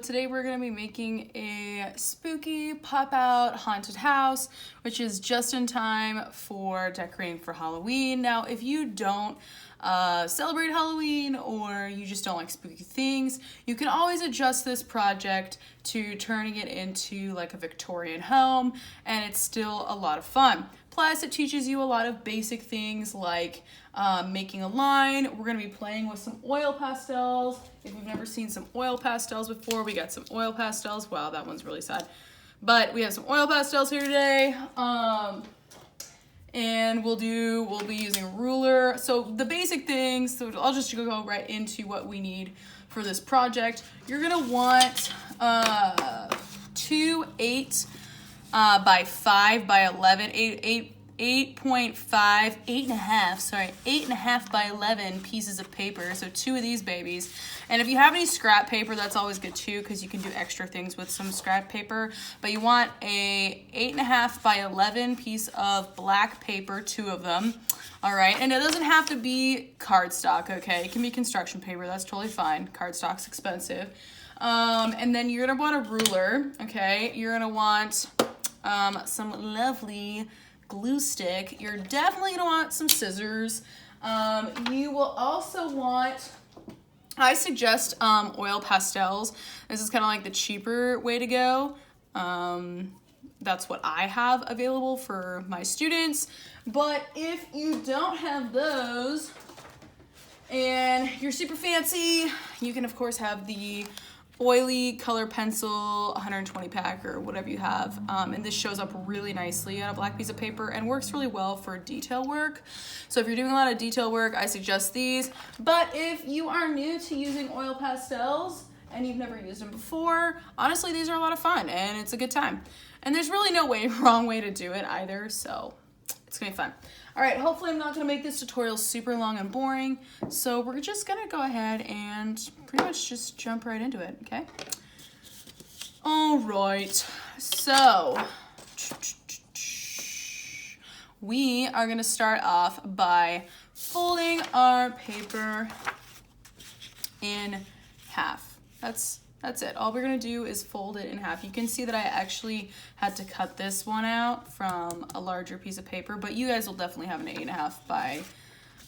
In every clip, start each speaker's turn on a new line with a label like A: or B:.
A: today we're going to be making a spooky pop-out haunted house, which is just in time for decorating for Halloween. Now, if you don't celebrate Halloween or you just don't like spooky things, you can always adjust this project to turning it into like a Victorian home, and it's still a lot of fun. Plus, it teaches you a lot of basic things like making a line. We're going to be playing with some oil pastels. If you've never seen some oil pastels before, we got some oil pastels. Wow, that one's really sad. But we have some oil pastels here today. And we'll be using a ruler. So the basic things, so I'll just go right into what we need for this project. You're going to want two 8 by 5 by 11, 8.5 by 11 pieces of paper. So 2 of these babies. And if you have any scrap paper, that's always good too, because you can do extra things with some scrap paper. But you want a 8.5 by 11 piece of black paper, 2 of them. All right, and it doesn't have to be cardstock, okay? It can be construction paper, that's totally fine. Cardstock's expensive. And then you're gonna want a ruler, okay? You're gonna want some lovely glue stick. You're definitely gonna want some scissors. You will also want, I suggest oil pastels. This is kind of like the cheaper way to go. That's what I have available for my students. But if you don't have those and you're super fancy, you can of course have the oily color pencil 120 pack or whatever you have, and this shows up really nicely on a black piece of paper and works really well for detail work. So if you're doing a lot of detail work, I suggest these. But if you are new to using oil pastels and you've never used them before, honestly these are a lot of fun and it's a good time, and there's really no wrong way to do it either, so it's gonna be fun. All right, hopefully I'm not gonna make this tutorial super long and boring, so we're just gonna go ahead and pretty much just jump right into it, okay? All right, so we are gonna start off by folding our paper in half. That's it. All we're gonna do is fold it in half. You can see that I actually had to cut this one out from a larger piece of paper, but you guys will definitely have an 8.5 by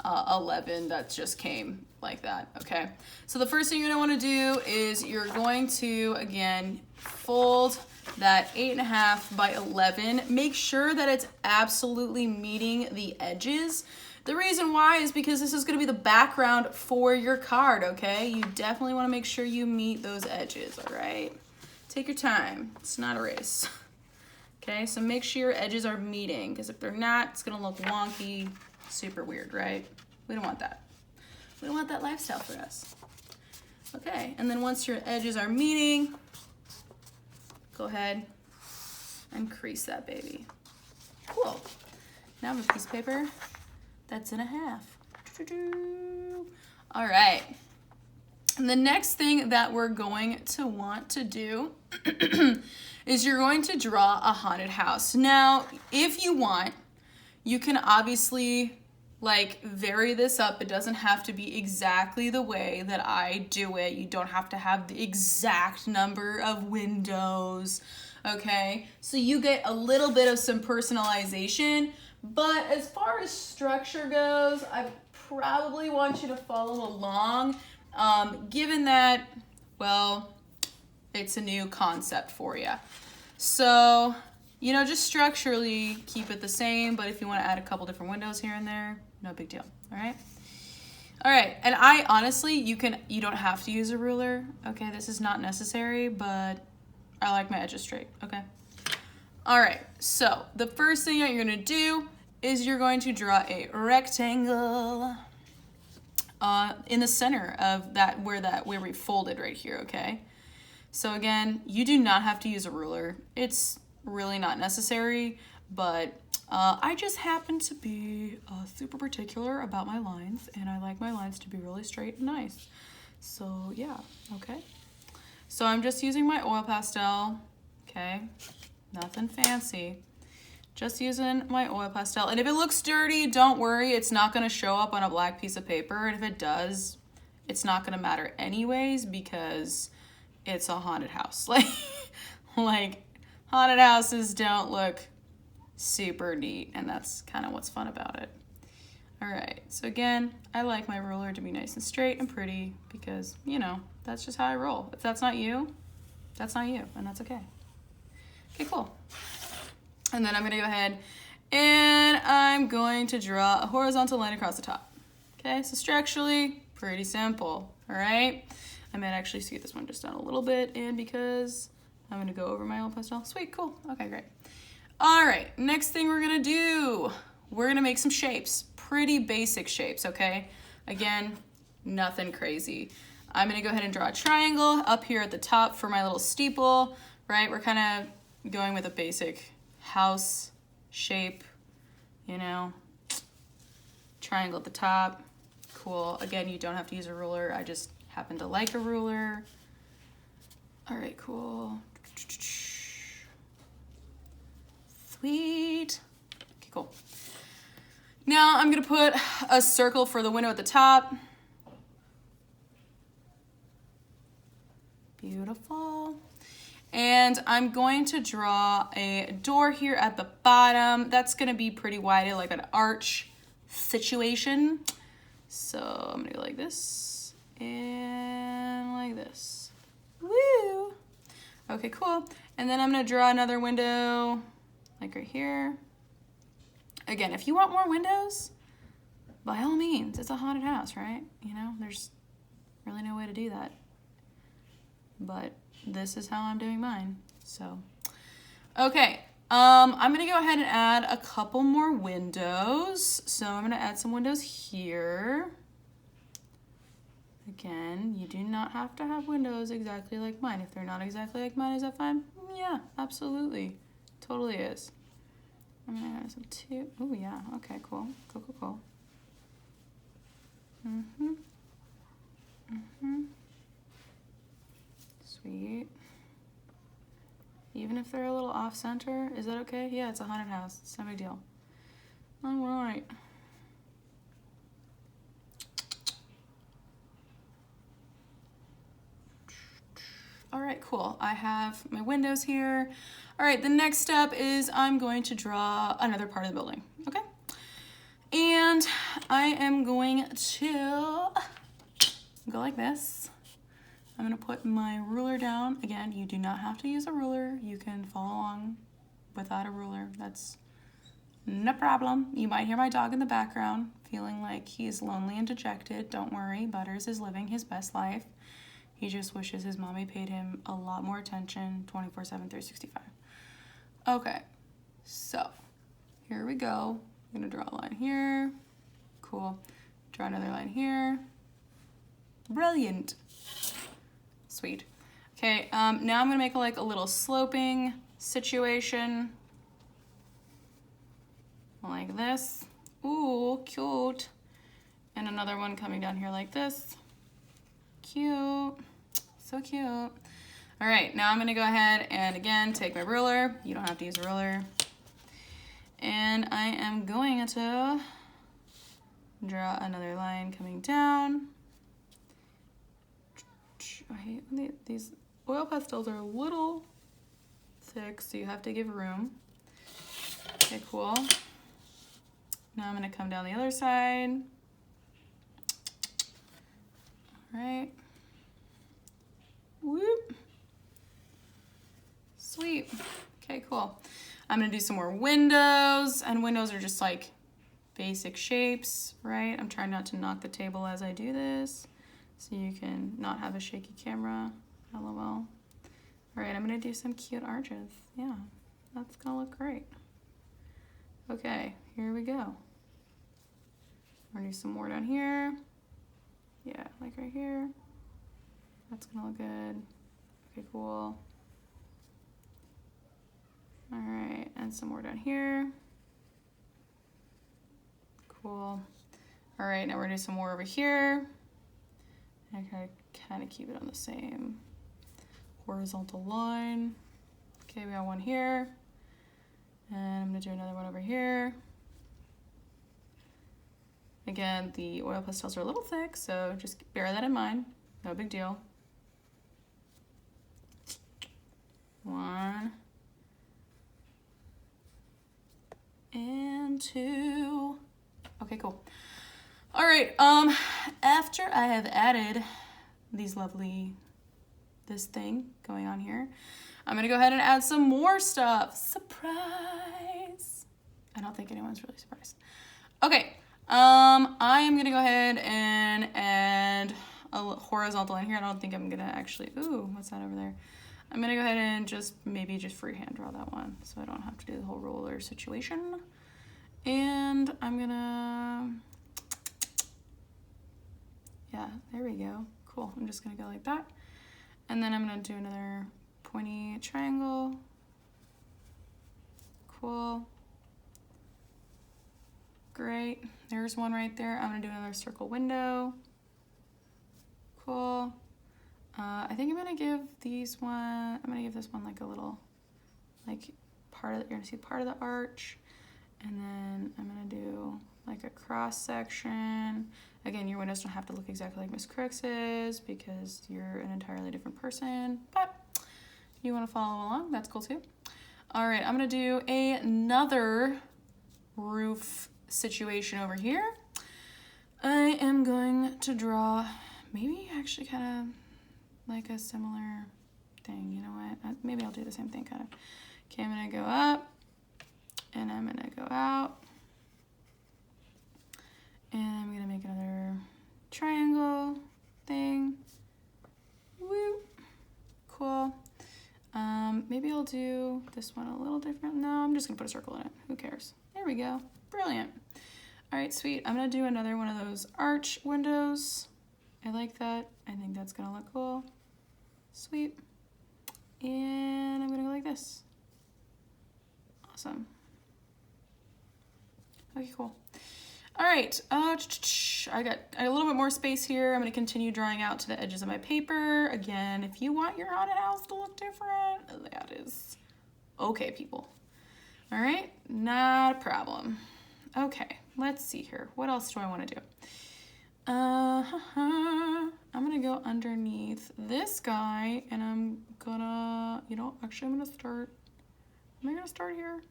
A: 11 that just came like that, okay? So the first thing you're gonna wanna do is you're going to, again, fold that 8.5 by 11. Make sure that it's absolutely meeting the edges. The reason why is because this is going to be the background for your card, okay? You definitely want to make sure you meet those edges, all right? Take your time. It's not a race. Okay, so make sure your edges are meeting, because if they're not, it's going to look wonky, super weird, right? We don't want that. We don't want that lifestyle for us. Okay, and then once your edges are meeting, go ahead and crease that baby. Cool. Now I have a piece of paper that's in a half. All right. And the next thing that we're going to want to do is you're going to draw a haunted house. Now, if you want, you can obviously like vary this up. It doesn't have to be exactly the way that I do it. You don't have to have the exact number of windows, okay? So you get a little bit of some personalization. But as far as structure goes, I probably want you to follow along, given that, well, it's a new concept for you. So, you know, just structurally keep it the same, but if you want to add a couple different windows here and there, no big deal, all right? All right, and I honestly, you don't have to use a ruler, okay? This is not necessary, but I like my edges straight, okay? All right, so the first thing that you're gonna do is you're going to draw a rectangle in the center of that where we folded right here, okay? So again, you do not have to use a ruler. It's really not necessary, but I just happen to be super particular about my lines, and I like my lines to be really straight and nice. So yeah, okay. So I'm just using my oil pastel, okay? Nothing fancy. Just using my oil pastel. And if it looks dirty, don't worry. It's not going to show up on a black piece of paper. And if it does, it's not going to matter anyways, because it's a haunted house. Like haunted houses don't look super neat, and that's kind of what's fun about it. All right, so again, I like my ruler to be nice and straight and pretty because, you know, that's just how I roll. If that's not you, that's not you, and that's okay. Okay, cool. And then I'm gonna go ahead and I'm going to draw a horizontal line across the top. Okay, so structurally, pretty simple, all right? I might actually scoot this one just down a little bit in because I'm gonna go over my old pastel. Sweet, cool, okay, great. All right, next thing we're gonna do, we're gonna make some shapes, pretty basic shapes, okay? Again, nothing crazy. I'm gonna go ahead and draw a triangle up here at the top for my little steeple, right? We're kind of going with a basic house shape, you know, triangle at the top, cool. Again, you don't have to use a ruler, I just happen to like a ruler. All right, cool. Sweet. Okay, cool. Now I'm gonna put a circle for the window at the top. Beautiful. And I'm going to draw a door here at the bottom. That's gonna be pretty wide, like an arch situation. So I'm gonna go like this and like this. Woo! Okay, cool. And then I'm gonna draw another window like right here. Again, if you want more windows, by all means, it's a haunted house, right? You know, there's really no way to do that. But this is how I'm doing mine, so. Okay, I'm gonna go ahead and add a couple more windows. So I'm gonna add some windows here. Again, you do not have to have windows exactly like mine. If they're not exactly like mine, is that fine? Yeah, absolutely, totally is. I'm gonna add some two. Oh yeah, okay, cool, cool, cool, cool. Sweet. Even if they're a little off center, is that okay? Yeah, it's a haunted house, it's no big deal. All right. All right, cool. I have my windows here. All right, the next step is I'm going to draw another part of the building, okay? And I am going to go like this. I'm gonna put my ruler down. Again, you do not have to use a ruler. You can follow along without a ruler. That's no problem. You might hear my dog in the background feeling like he's lonely and dejected. Don't worry, Butters is living his best life. He just wishes his mommy paid him a lot more attention 24/7, 365. Okay, so here we go. I'm gonna draw a line here. Cool. Draw another line here. Brilliant. Sweet. Okay, now I'm gonna make like a little sloping situation. Like this. Ooh, cute. And another one coming down here like this. Cute. So cute. All right, now I'm gonna go ahead and again take my ruler. You don't have to use a ruler. And I am going to draw another line coming down. I hate these oil pastels are a little thick, so you have to give room. Okay, cool. Now I'm gonna come down the other side. All right. Whoop. Sweet. Okay, cool. I'm gonna do some more windows, and windows are just like basic shapes, right? I'm trying not to knock the table as I do this, so you can not have a shaky camera, LOL. All right, I'm gonna do some cute arches. Yeah, that's gonna look great. Okay, here we go. We're gonna do some more down here. Yeah, like right here. That's gonna look good. Okay, cool. All right, and some more down here. Cool. All right, now we're gonna do some more over here. I kind of keep it on the same horizontal line. Okay, we got one here. And I'm gonna do another one over here. Again, the oil pastels are a little thick, so just bear that in mind. No big deal. 1 and 2. Okay, cool. All right, after I have added this thing going on here, I'm gonna go ahead and add some more stuff. Surprise! I don't think anyone's really surprised. Okay, I am gonna go ahead and add a horizontal line here. I don't think I'm gonna actually, ooh, what's that over there? I'm gonna go ahead and maybe just freehand draw that one so I don't have to do the whole roller situation. And I'm gonna, yeah, there we go. Cool, I'm just gonna go like that. And then I'm gonna do another pointy triangle. Cool. Great, there's one right there. I'm gonna do another circle window. Cool. I think I'm gonna give this one like a little, like you're gonna see part of the arch. And then I'm gonna do like a cross section. Again, your windows don't have to look exactly like Miss Crooks's because you're an entirely different person, but if you wanna follow along, that's cool too. All right, I'm gonna do another roof situation over here. I am going to draw maybe actually kind of like a similar thing. You know what? Maybe I'll do the same thing kind of. Okay, I'm gonna go up and I'm gonna go out and I'm gonna make another triangle thing. Woo! Cool. Maybe I'll do this one a little different. No, I'm just gonna put a circle in it. Who cares? There we go. Brilliant. All right, sweet. I'm gonna do another one of those arch windows. I like that. I think that's gonna look cool. Sweet. And I'm gonna go like this. Awesome. Okay, cool. All right, I got a little bit more space here. I'm gonna continue drawing out to the edges of my paper. Again, if you want your haunted house to look different, that is okay, people. All right, not a problem. Okay, let's see here. What else do I wanna do? I'm gonna go underneath this guy and I'm gonna, actually I'm gonna start, am I gonna start here?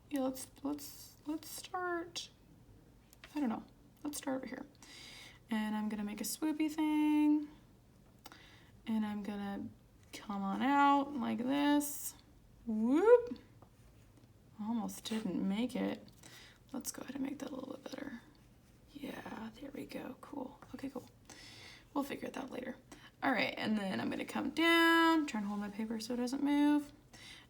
A: Yeah, let's start, I don't know, let's start over here. And I'm gonna make a swoopy thing and I'm gonna come on out like this. Whoop, almost didn't make it. Let's go ahead and make that a little bit better. Yeah, there we go, cool. Okay, cool. We'll figure it out later. All right, and then I'm gonna come down, try and hold my paper so it doesn't move.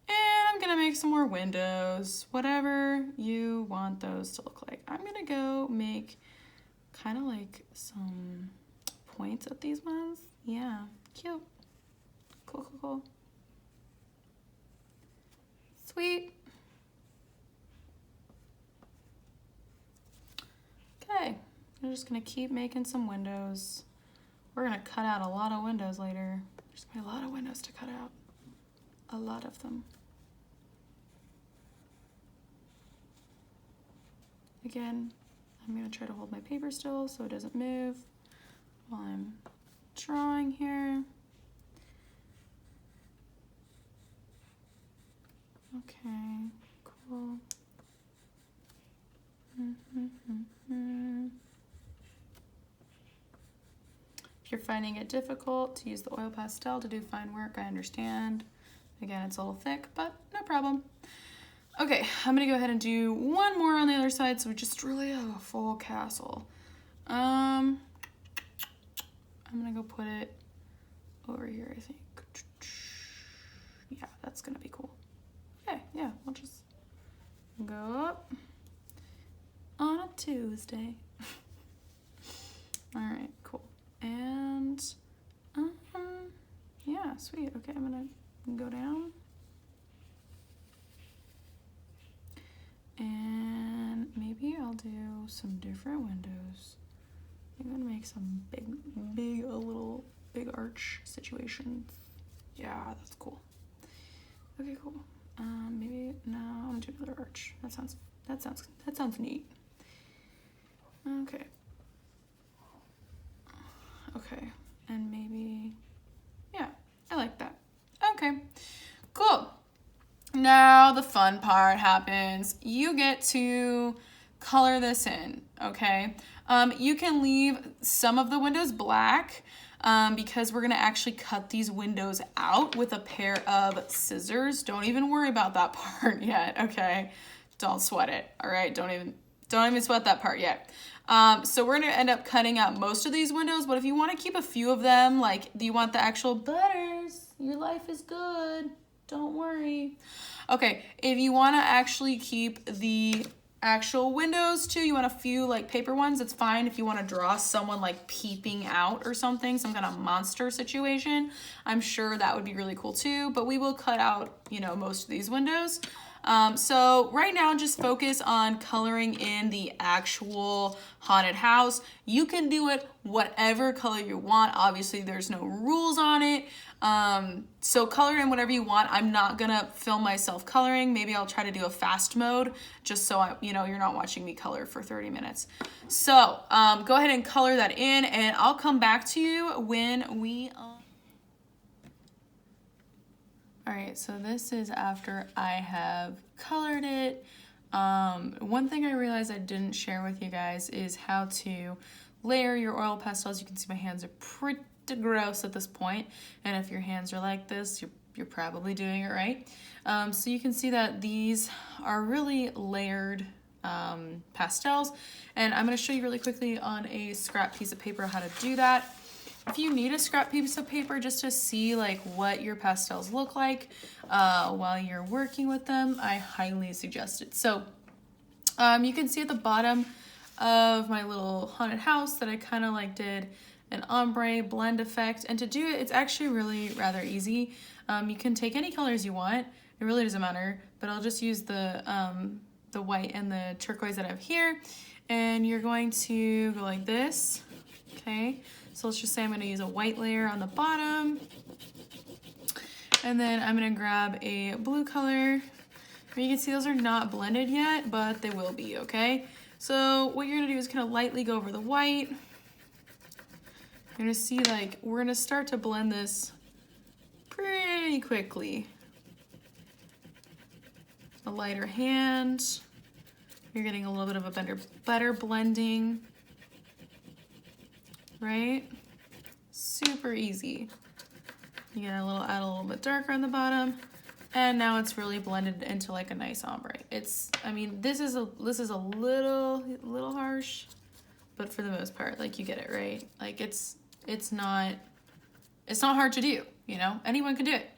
A: And I'm gonna make some more windows, whatever you want those to look like. I'm gonna go make kind of like some points at these ones. Yeah, cute. Cool, cool, cool. Sweet. Okay, I'm just gonna keep making some windows. We're gonna cut out a lot of windows later. There's gonna be a lot of windows to cut out. A lot of them. Again, I'm gonna try to hold my paper still so it doesn't move while I'm drawing here. Okay, cool. If you're finding it difficult to use the oil pastel to do fine work, I understand. Again, it's a little thick, but no problem. Okay, I'm gonna go ahead and do one more on the other side so we just really have a full castle. I'm gonna go put it over here, I think. Yeah, that's gonna be cool. Okay, yeah, we'll just go up on a Tuesday. All right, cool. And yeah, sweet. Okay, I'm gonna go down. And maybe I'll do some different windows. I'm gonna make some big arch situations. Yeah, that's cool. Okay, cool. Maybe no, I'm gonna do another arch. That sounds neat. Okay. Okay, and maybe, yeah, I like that. Okay, cool. Now the fun part happens. You get to color this in, okay? You can leave some of the windows black because we're gonna actually cut these windows out with a pair of scissors. Don't even worry about that part yet, okay? Don't sweat it, all right? Don't even sweat that part yet. So we're gonna end up cutting out most of these windows, but if you wanna keep a few of them, like, do you want the actual butters? Your life is good, don't worry. Okay, if you wanna actually keep the actual windows too, you want a few like paper ones, it's fine. If you wanna draw someone like peeping out or something, some kind of monster situation, I'm sure that would be really cool too, but we will cut out, you know, most of these windows. So right now, just focus on coloring in the actual haunted house. You can do it whatever color you want. Obviously, there's no rules on it. So color in whatever you want. I'm not gonna film myself coloring. Maybe I'll try to do a fast mode just so you're not watching me color for 30 minutes. So go ahead and color that in, and I'll come back to you when we... All right, so this is after I have colored it. One thing I realized I didn't share with you guys is how to layer your oil pastels. You can see my hands are pretty gross at this point, and if your hands are like this, you're probably doing it right. So you can see that these are really layered pastels, and I'm going to show you really quickly on a scrap piece of paper how to do that. If you need a scrap piece of paper just to see like what your pastels look like while you're working with them, I highly suggest it. So you can see at the bottom of my little haunted house that I kind of like did an ombre blend effect, and to do it, it's actually really rather easy. You can take any colors you want, it really doesn't matter, but I'll just use the white and the turquoise that I have here, and you're going to go like this, okay? So let's just say I'm going to use a white layer on the bottom, and then I'm going to grab a blue color. You can see those are not blended yet, but they will be, okay? So what you're going to do is kind of lightly go over the white. You're going to see like we're going to start to blend this pretty quickly. A lighter hand. You're getting a little bit of a better blending. Right? Super easy. You get add a little bit darker on the bottom, and now it's really blended into like a nice ombre. I mean, this is a little harsh, but for the most part, like you get it, right? Like it's not hard to do, you know? Anyone can do it.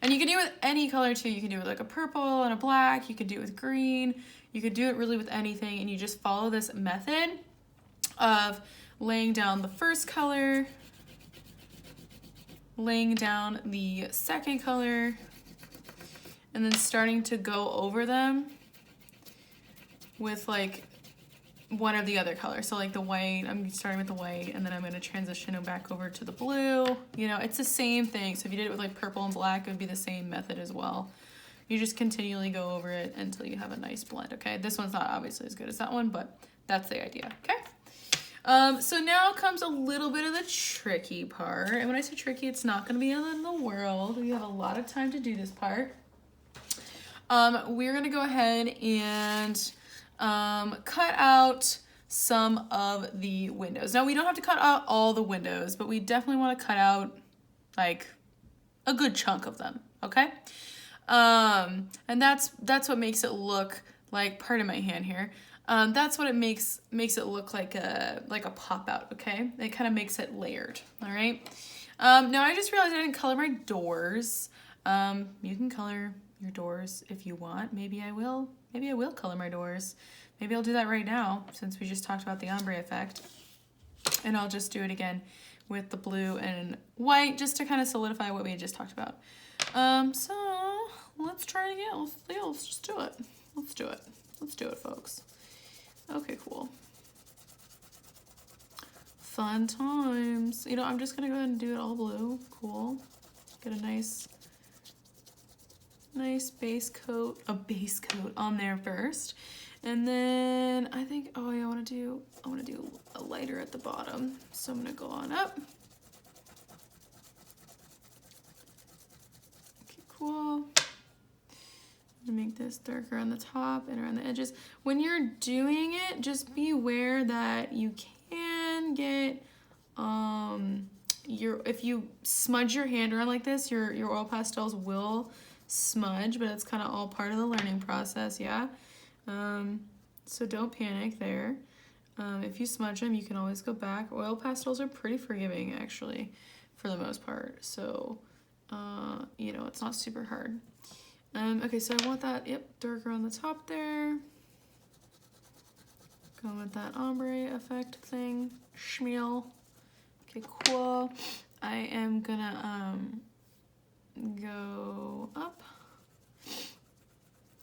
A: And you can do it with any color too. You can do it with like a purple and a black, you could do it with green, you could do it really with anything, and you just follow this method of laying down the first color, laying down the second color, and then starting to go over them with like one or the other color. So like the white, I'm starting with the white, and then I'm going to transition it back over to the blue. You know, it's the same thing. So if you did it with like purple and black, it would be the same method as well. You just continually go over it until you have a nice blend, okay? This one's not obviously as good as that one, but that's the idea, okay? So now comes a little bit of the tricky part. And when I say tricky, it's not gonna be in the world. We have a lot of time to do this part. We're gonna go ahead and cut out some of the windows. Now we don't have to cut out all the windows, but we definitely wanna cut out like a good chunk of them, okay? And that's what makes it look like, pardon my hand here, that's what it makes it look like a pop out, okay? It kind of makes it layered, all right? Now I just realized I didn't color my doors. You can color your doors if you want. Maybe I will color my doors. Maybe I'll do that right now since we just talked about the ombre effect. And I'll just do it again with the blue and white just to kind of solidify what we had just talked about. So let's try it again. Let's just do it. Let's do it. Let's do it, folks. Okay, cool. Fun times. You know, I'm just gonna go ahead and do it all blue. Cool. Get a nice base coat on there first. And then I think, oh yeah, I wanna do a lighter at the bottom. So I'm gonna go on up. Okay, cool. Make this darker on the top and around the edges. When you're doing it, just be aware that you can get, if you smudge your hand around like this, your oil pastels will smudge, but it's kind of all part of the learning process, yeah? So don't panic there. If you smudge them, you can always go back. Oil pastels are pretty forgiving, actually, for the most part. So, you know, it's not super hard. Okay, so I want that, yep, darker on the top there. Going with that ombre effect thing, schmeal. Okay, cool. I am gonna go up.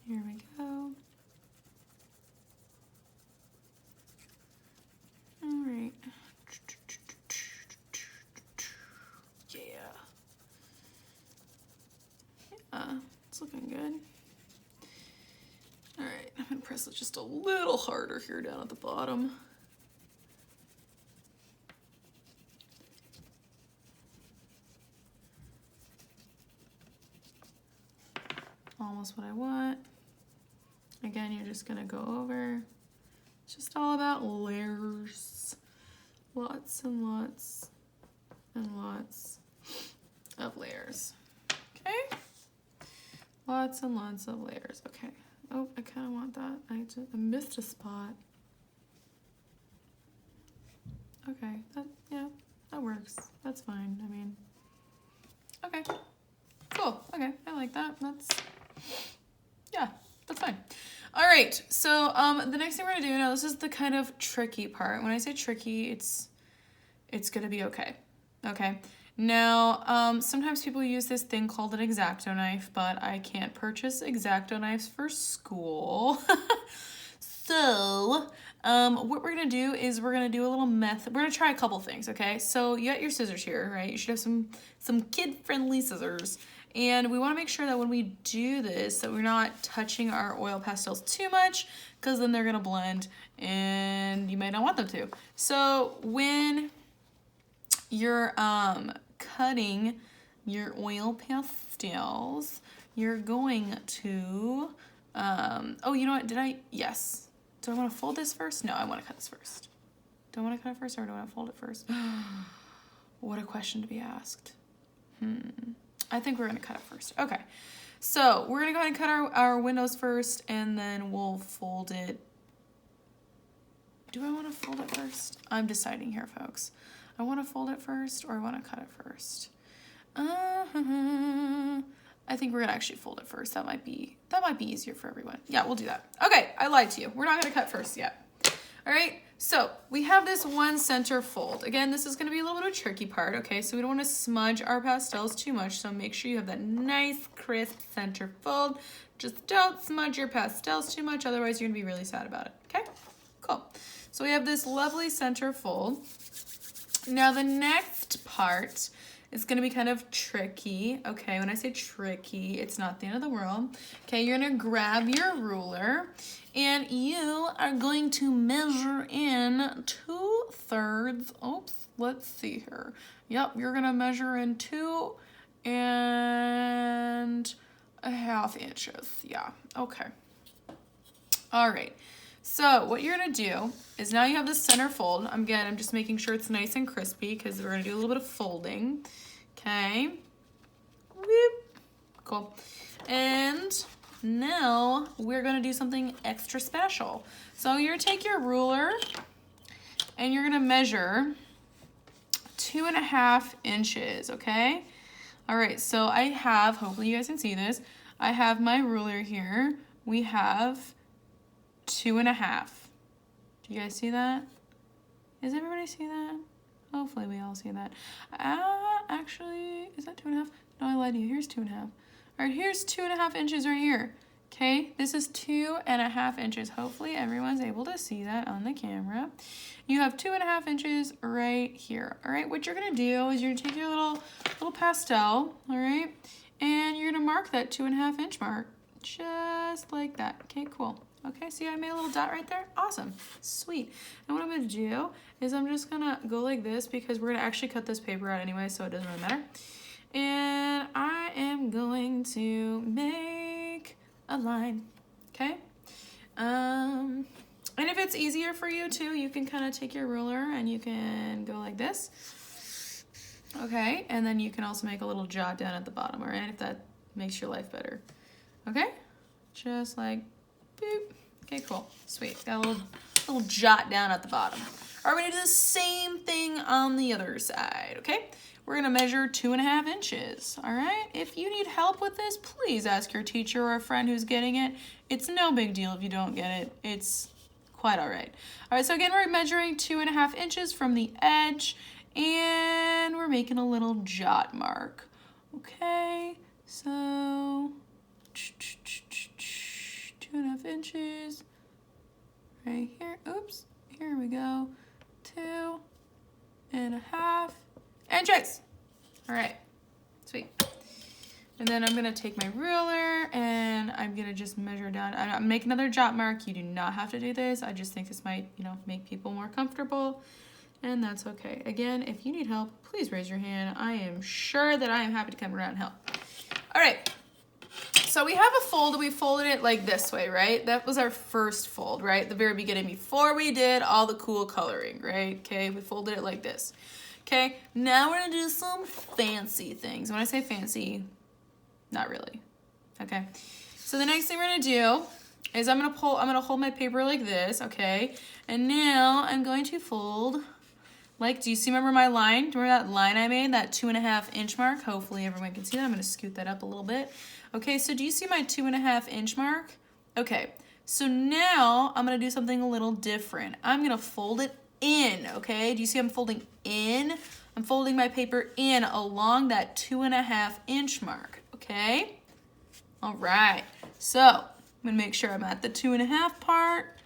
A: Here we go. All right. Yeah. It's looking good. All right, I'm gonna press it just a little harder here down at the bottom. Almost what I want. Again, you're just gonna go over. It's just all about layers. Lots and lots and lots of layers. Okay? Lots and lots of layers. Okay. Oh, I kind of want that. I missed a spot. Okay. That works. That's fine. I mean, okay. Cool. Okay. I like that. That's fine. All right. So, the next thing we're gonna do now, this is the kind of tricky part. When I say tricky, it's gonna be okay. Okay. Now, sometimes people use this thing called an X-Acto knife, but I can't purchase X-Acto knives for school. So, what we're gonna do is we're gonna do a little method. We're gonna try a couple things, okay? So you got your scissors here, right? You should have some kid-friendly scissors. And we wanna make sure that when we do this, that we're not touching our oil pastels too much, because then they're gonna blend and you might not want them to. So when you're cutting your oil pastels, you're going to, oh, you know what, yes. Do I want to fold this first? No, I want to cut this first. Do I want to cut it first or do I want to fold it first? What a question to be asked. I think we're going to cut it first. Okay, so we're going to go ahead and cut our windows first and then we'll fold it. Do I want to fold it first? I'm deciding here, folks. I want to fold it first or I want to cut it first. I think we're gonna actually fold it first. That might be easier for everyone. Yeah, we'll do that. Okay, I lied to you. We're not gonna cut first yet. All right, so we have this one center fold. Again, this is gonna be a little bit of a tricky part, okay? So we don't wanna smudge our pastels too much, so make sure you have that nice, crisp center fold. Just don't smudge your pastels too much, otherwise you're gonna be really sad about it, okay? Cool. So we have this lovely center fold. Now the next part is gonna be kind of tricky, okay? When I say tricky, it's not the end of the world. Okay, you're gonna grab your ruler and you are going to measure in 2/3, oops, let's see here. Yep, you're gonna measure in 2.5 inches. Yeah, okay. All right. So what you're gonna do is now you have this center fold. Again, I'm just making sure it's nice and crispy because we're gonna do a little bit of folding. Okay. Whoop. Cool. And now we're gonna do something extra special. So you're gonna take your ruler and you're gonna measure 2.5 inches, okay? All right, so I have, hopefully you guys can see this, I have my ruler here. We have 2.5. Do you guys see that? Does everybody see that? Hopefully we all see that. Actually, is that 2.5? No, I lied to you. Here's 2.5. All right, here's 2.5 inches right here. Okay, this is 2.5 inches. Hopefully everyone's able to see that on the camera. You have 2.5 inches right here. All right, what you're gonna do is you're gonna take your little pastel, all right, and you're gonna mark that 2.5 inch mark, just like that. Okay, cool. Okay, see I made a little dot right there? Awesome, sweet. And what I'm gonna do is I'm just gonna go like this because we're gonna actually cut this paper out anyway, so it doesn't really matter. And I am going to make a line, okay? And if it's easier for you too, you can kind of take your ruler and you can go like this. Okay, and then you can also make a little jot down at the bottom, all right, if that makes your life better. Okay, just like boop. Okay, cool, sweet. Got a little jot down at the bottom. All right, we're gonna do the same thing on the other side, okay? We're gonna measure 2.5 inches, all right? If you need help with this, please ask your teacher or a friend who's getting it. It's no big deal if you don't get it. It's quite all right. All right, so again, we're measuring 2.5 inches from the edge, and we're making a little jot mark. Okay, so 2.5 inches right here. Oops, here we go. 2.5 inches. All right, sweet. And then I'm gonna take my ruler and I'm gonna just measure down. I'm making another jot mark. You do not have to do this. I just think this might, make people more comfortable, and that's okay. Again, if you need help, please raise your hand. I am sure that I am happy to come around and help. All right, so we have a fold. We folded it like this way, right? That was our first fold, right? The very beginning before we did all the cool coloring, right? Okay, we folded it like this. Okay, now we're gonna do some fancy things. When I say fancy, not really. Okay, so the next thing we're gonna do is I'm gonna hold my paper like this, okay? And now I'm going to fold, do you see, remember my line? Do you remember that line I made, that 2.5 inch mark? Hopefully everyone can see that. I'm gonna scoot that up a little bit. Okay, so do you see my 2.5 inch mark? Okay, so now I'm gonna do something a little different. I'm gonna fold it in, okay? Do you see I'm folding in? I'm folding my paper in along that 2.5 inch mark, okay? All right, so I'm gonna make sure I'm at the 2.5 part,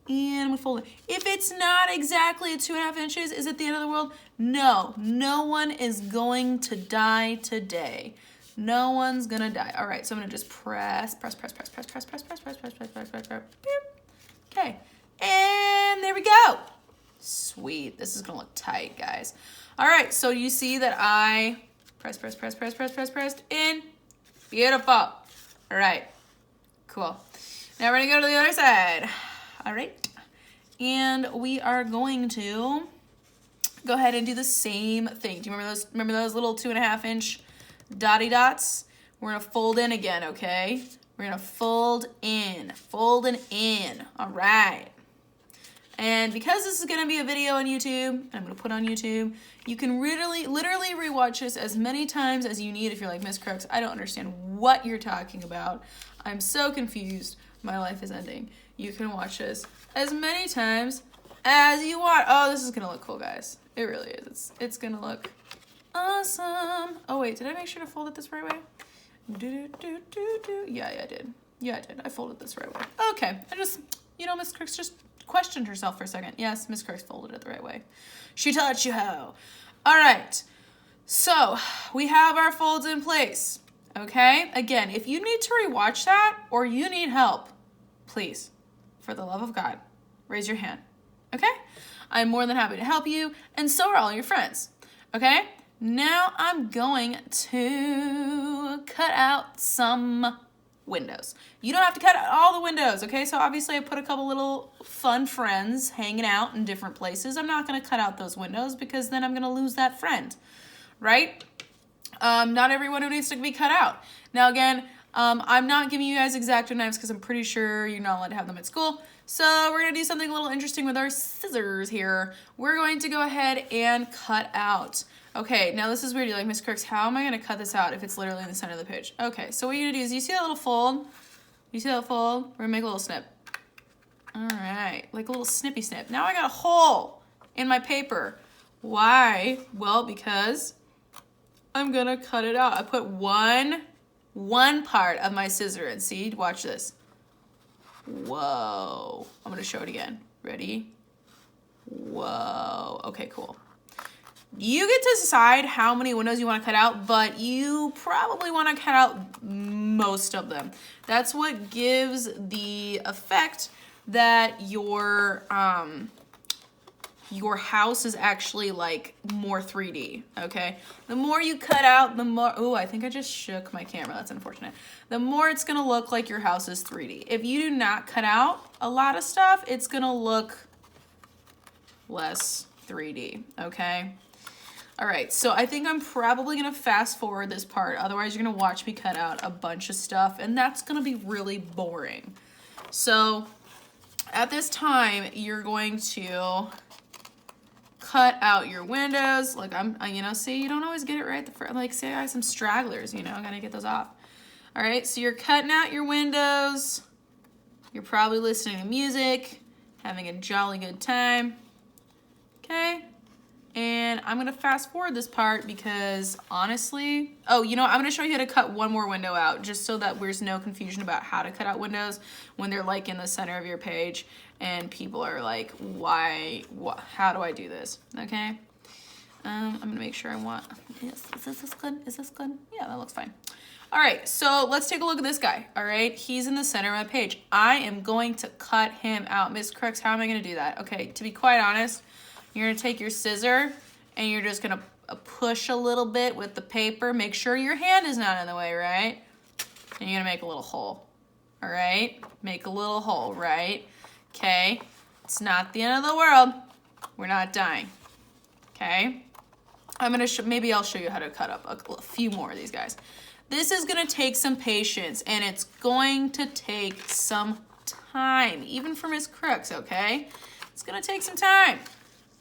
A: and we fold it. If it's not exactly at 2.5 inches, is it the end of the world? No, no one is going to die today. No one's gonna die. All right, so I'm gonna just press. Okay, and there we go. Sweet, this is gonna look tight, guys. All right, so you see that I pressed in. Beautiful. All right, cool. Now we're gonna go to the other side. All right, and we are going to go ahead and do the same thing. Do you remember those little 2.5 inch dotty dots? We're gonna fold in again, okay? We're gonna fold in, all right. And because this is gonna be a video on YouTube, I'm gonna put on YouTube, you can literally rewatch this as many times as you need if you're like, Miss Crooks, I don't understand what you're talking about. I'm so confused, my life is ending. You can watch this as many times as you want. Oh, this is gonna look cool, guys. It really is. It's gonna look awesome. Oh wait, did I make sure to fold it this right way? Yeah, I did. Yeah, I did. I folded this right way. Okay, I just, Miss Crooks just questioned herself for a second. Yes, Miss Crooks folded it the right way. She taught you how. All right, so we have our folds in place, okay? Again, if you need to rewatch that or you need help, please, for the love of God, raise your hand, okay? I'm more than happy to help you, and so are all your friends, okay? Now I'm going to cut out some windows. You don't have to cut out all the windows, okay? So obviously I put a couple little fun friends hanging out in different places. I'm not gonna cut out those windows because then I'm gonna lose that friend, right? Not every window needs to be cut out. Now again, I'm not giving you guys X-Acto knives because I'm pretty sure you're not allowed to have them at school. So we're gonna do something a little interesting with our scissors here. We're going to go ahead and cut out. Okay, now this is weird. You're like, Miss Crooks, how am I gonna cut this out if it's literally in the center of the page? Okay, so what you're gonna do is, you see that little fold? You see that fold? We're gonna make a little snip. All right, like a little snippy snip. Now I got a hole in my paper. Why? Well, because I'm gonna cut it out. I put one part of my scissor in. See, watch this. Whoa, I'm gonna show it again. Ready? Whoa, okay, cool. You get to decide how many windows you want to cut out, but you probably want to cut out most of them. That's what gives the effect that your your house is actually like more 3D, okay? The more you cut out, the more, oh, I think I just shook my camera, that's unfortunate. The more it's gonna look like your house is 3D. If you do not cut out a lot of stuff, it's gonna look less 3D, okay? All right, so I think I'm probably gonna fast forward this part, otherwise you're gonna watch me cut out a bunch of stuff, and that's gonna be really boring. So at this time, you're going to cut out your windows. Like you know, see, you don't always get it right the first, like say I have some stragglers, you know, I gotta get those off. All right, so you're cutting out your windows. You're probably listening to music, having a jolly good time, okay? And I'm gonna fast forward this part because honestly, oh, you know, I'm gonna show you how to cut one more window out just so that there's no confusion about how to cut out windows when they're like in the center of your page and people are like, how do I do this, okay? I'm gonna make sure I want, yes, is this good? Is this good? Yeah, that looks fine. All right, so let's take a look at this guy, all right? He's in the center of my page. I am going to cut him out. Miss Crooks, how am I gonna do that? Okay, to be quite honest, you're gonna take your scissor and you're just gonna push a little bit with the paper. Make sure your hand is not in the way, right? And you're gonna make a little hole, all right? Make a little hole, right? Okay, it's not the end of the world. We're not dying, okay? I'm gonna, maybe I'll show you how to cut up a few more of these guys. This is gonna take some patience and it's going to take some time, even for Miss Crooks, okay? It's gonna take some time.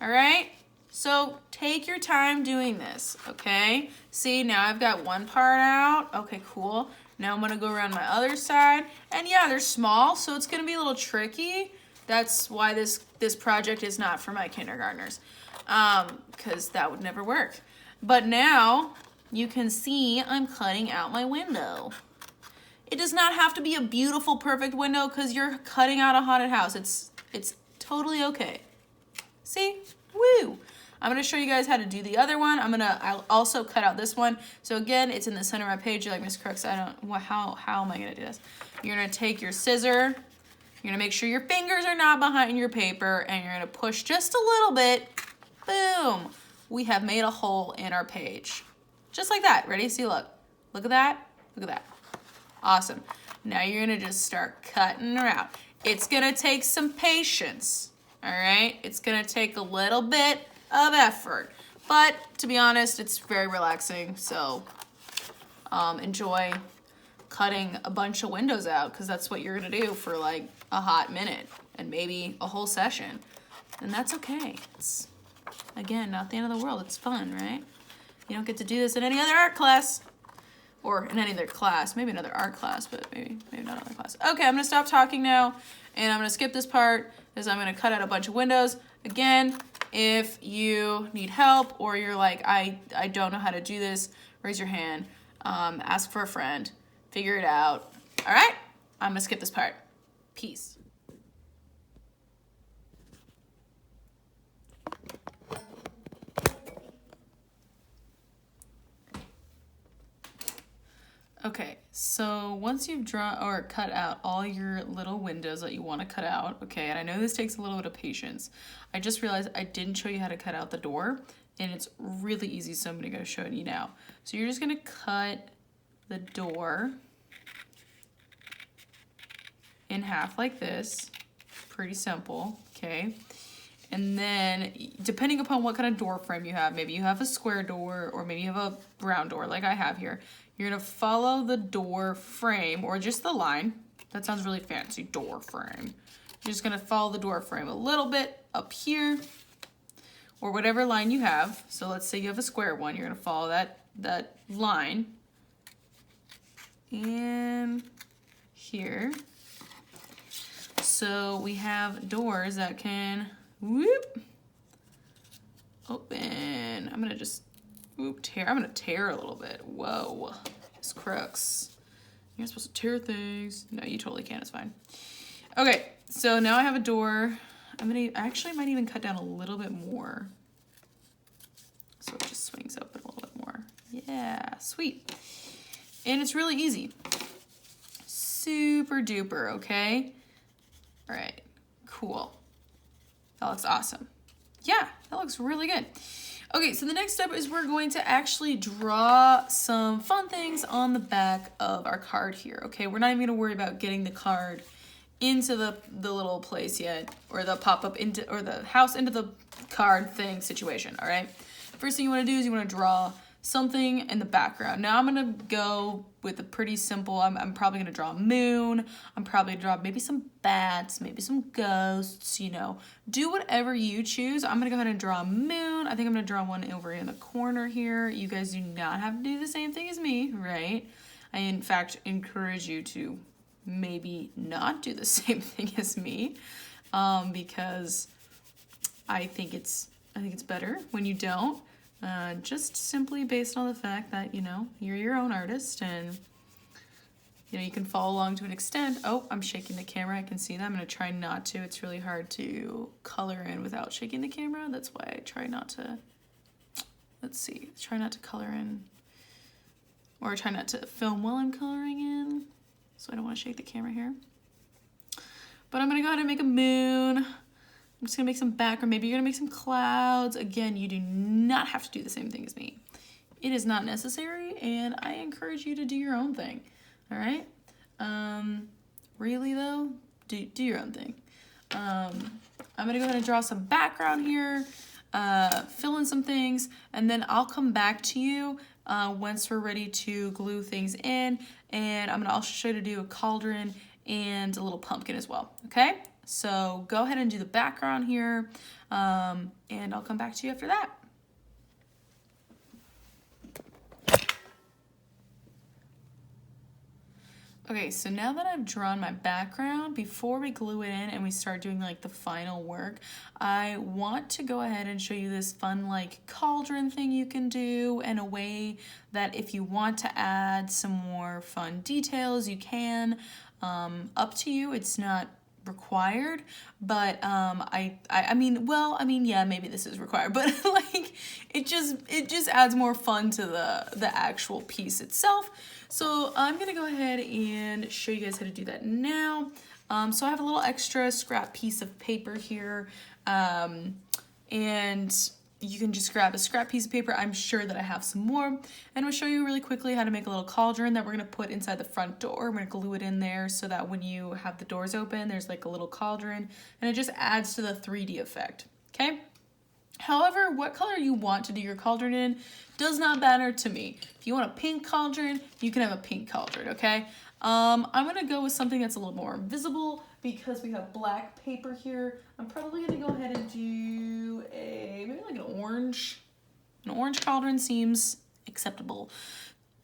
A: All right, so take your time doing this, okay? See, now I've got one part out. Okay, cool. Now I'm gonna go around my other side. And yeah, they're small, so it's gonna be a little tricky. That's why this project is not for my kindergartners, because that would never work. But now you can see I'm cutting out my window. It does not have to be a beautiful, perfect window because you're cutting out a haunted house. It's totally okay. See? Woo! I'm gonna show you guys how to do the other one. I'll also cut out this one. So again, it's in the center of my page. You're like, Miss Crooks, how am I gonna do this? You're gonna take your scissor, you're gonna make sure your fingers are not behind your paper, and you're gonna push just a little bit. Boom! We have made a hole in our page. Just like that. Ready? See, look. Look at that. Look at that. Awesome. Now you're gonna just start cutting her out. It's gonna take some patience. All right, it's gonna take a little bit of effort, but to be honest, it's very relaxing, so enjoy cutting a bunch of windows out because that's what you're gonna do for like a hot minute and maybe a whole session, and that's okay. It's, again, not the end of the world. It's fun, right? You don't get to do this in any other art class, or in any other class, maybe another art class, but maybe not another class. Okay, I'm gonna stop talking now, and I'm gonna skip this part, is I'm gonna cut out a bunch of windows. Again, if you need help or you're like, I don't know how to do this, raise your hand, ask for a friend, figure it out. All right, I'm gonna skip this part. Peace. Okay, so once you've drawn or cut out all your little windows that you want to cut out, okay, and I know this takes a little bit of patience. I just realized I didn't show you how to cut out the door, and it's really easy, so I'm going to go show you now. So you're just going to cut the door in half like this. Pretty simple, okay? And then, depending upon what kind of door frame you have, maybe you have a square door or maybe you have a round door like I have here. You're gonna follow the door frame or just the line. That sounds really fancy, door frame. You're just gonna follow the door frame a little bit up here or whatever line you have. So let's say you have a square one. You're gonna follow that line. And here. So we have doors that can, whoop, open. I'm gonna just, whoop, tear. I'm gonna tear a little bit. Whoa, Miss Crooks. You're supposed to tear things. No, you totally can, it's fine. Okay, so now I have a door. I actually might even cut down a little bit more. So it just swings open a little bit more. Yeah, sweet. And it's really easy. Super duper, okay? All right, cool. That looks awesome. Yeah, that looks really good. Okay, so the next step is we're going to actually draw some fun things on the back of our card here. Okay, we're not even gonna worry about getting the card into the little place yet, or the pop-up into, or the house into the card thing situation, all right? First thing you wanna do is you wanna draw something in the background. Now I'm gonna go with a pretty simple, I'm probably gonna draw a moon. I'm probably gonna draw maybe some bats, maybe some ghosts, you know. Do whatever you choose. I'm gonna go ahead and draw a moon. I think I'm gonna draw one over in the corner here. You guys do not have to do the same thing as me, right? I in fact encourage you to maybe not do the same thing as me, because I think it's better when you don't. Just simply based on the fact that, you know, you're your own artist and, you know, you can follow along to an extent. Oh, I'm shaking the camera. I can see that. I'm going to try not to. It's really hard to color in without shaking the camera. That's why I try not to, let's see, try not to color in, or try not to film while I'm coloring in. So I don't want to shake the camera here. But I'm going to go ahead and make a moon. I'm just gonna make some background. Maybe you're gonna make some clouds. Again, you do not have to do the same thing as me. It is not necessary, and I encourage you to do your own thing. All right? Really though, do your own thing. I'm gonna go ahead and draw some background here, fill in some things, and then I'll come back to you once we're ready to glue things in, and I'm gonna also show you to do a cauldron and a little pumpkin as well. Okay? So go ahead and do the background here, and I'll come back to you after that. Okay, so now that I've drawn my background, before we glue it in and we start doing like the final work, I want to go ahead and show you this fun like cauldron thing you can do, and a way that if you want to add some more fun details, you can. Up to you, it's not required, but I mean, yeah, maybe this is required, but like it just adds more fun to the actual piece itself. So I'm gonna go ahead and show you guys how to do that now. So I have a little extra scrap piece of paper here, and you can just grab a scrap piece of paper. I'm sure that I have some more. And I'm gonna show you really quickly how to make a little cauldron that we're gonna put inside the front door. I'm gonna glue it in there so that when you have the doors open, there's like a little cauldron, and it just adds to the 3D effect, okay? However, what color you want to do your cauldron in does not matter to me. If you want a pink cauldron, you can have a pink cauldron, okay? I'm gonna go with something that's a little more visible because we have black paper here. I'm probably gonna go ahead and do maybe like an orange. An orange cauldron seems acceptable.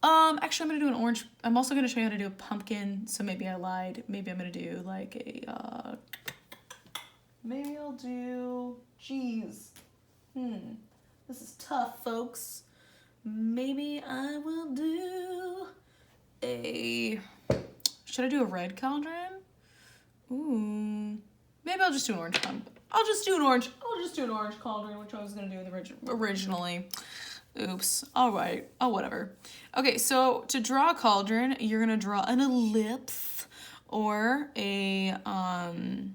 A: Actually I'm gonna do an orange. I'm also gonna show you how to do a pumpkin, so maybe I lied. Maybe I'm gonna do like a, maybe I'll do, geez. This is tough, folks. Maybe I will do should I do a red cauldron? Ooh, maybe I'll just do an orange cauldron. I'll just do an orange cauldron, which I was gonna do originally. Oops, all right, oh, whatever. Okay, so to draw a cauldron, you're gonna draw an ellipse or an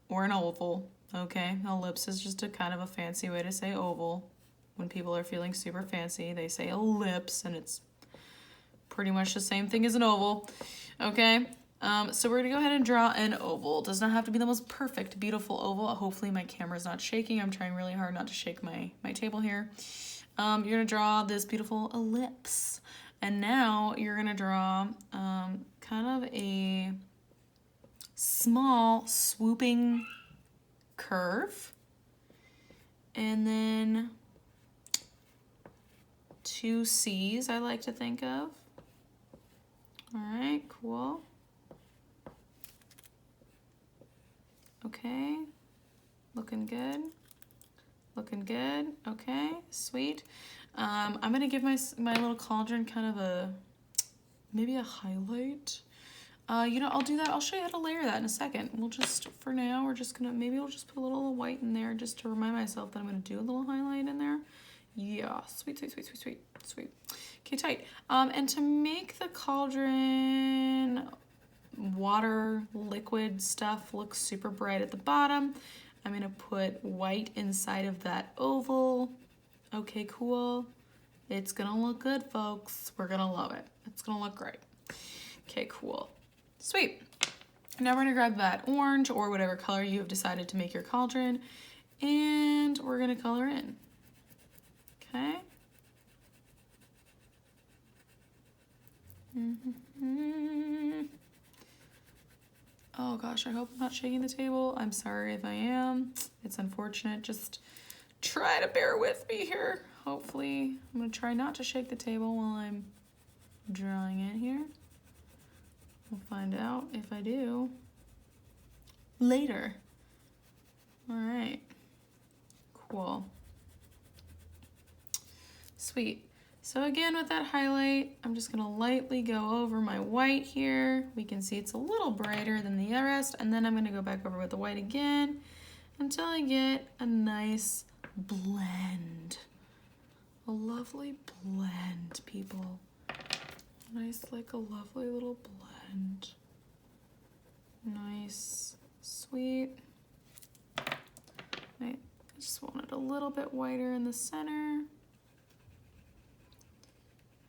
A: oval. Okay, ellipse is just a kind of a fancy way to say oval. When people are feeling super fancy, they say ellipse, and it's pretty much the same thing as an oval. Okay, so we're gonna go ahead and draw an oval. It does not have to be the most perfect, beautiful oval. Hopefully my camera's not shaking. I'm trying really hard not to shake my table here. You're gonna draw this beautiful ellipse. And now you're gonna draw kind of a small swooping curve, and then 2 C's I like to think of. All right, cool. Okay, looking good. Looking good. Okay, sweet. I'm gonna give my little cauldron kind of maybe a highlight. You know, I'll do that. I'll show you how to layer that in a second. We'll just, for now, we're just gonna, maybe I'll just put a little white in there just to remind myself that I'm gonna do a little highlight in there. Yeah, sweet, sweet, sweet, sweet, sweet, sweet. Okay, tight. And to make the cauldron water liquid stuff look super bright at the bottom, I'm gonna put white inside of that oval. Okay, cool. It's gonna look good, folks. We're gonna love it. It's gonna look great. Okay, cool. Sweet. Now we're gonna grab that orange or whatever color you have decided to make your cauldron, and we're gonna color in. Okay. Oh gosh, I hope I'm not shaking the table. I'm sorry if I am. It's unfortunate. Just try to bear with me here. Hopefully, I'm gonna try not to shake the table while I'm drawing it here. We'll find out if I do later. All right, cool. Sweet. So again, with that highlight, I'm just gonna lightly go over my white here. We can see it's a little brighter than the rest, and then I'm gonna go back over with the white again until I get a nice blend. A lovely blend, people. Nice, like a lovely little blend. Nice, sweet. I just want it a little bit whiter in the center.